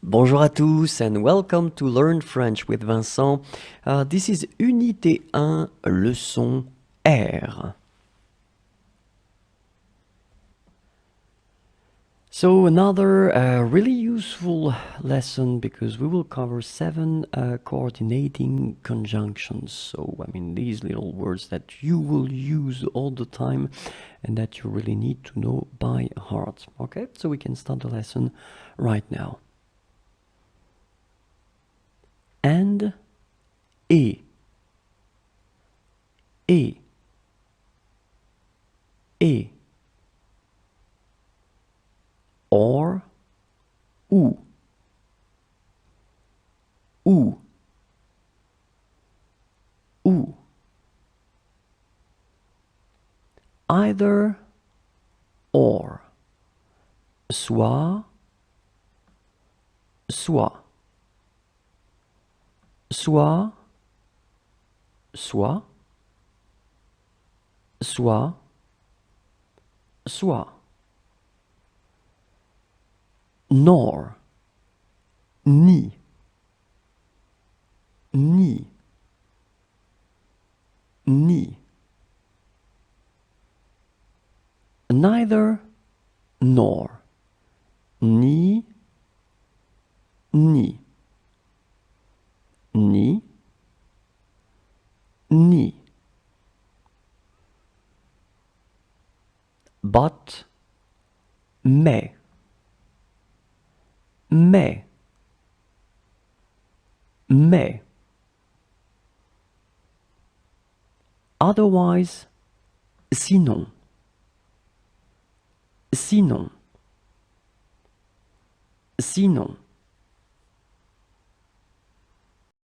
Bonjour à tous and welcome to Learn French with Vincent. This is Unité 1, leçon R. So another really useful lesson because we will cover 7 coordinating conjunctions. So, I mean, these little words that you will use all the time and that you really need to know by heart. Okay, so we can start the lesson right now. And et or ou ou either or soit soit soit soit soit soit nor ni ni ni neither nor ni ni ni ni but mais otherwise sinon sinon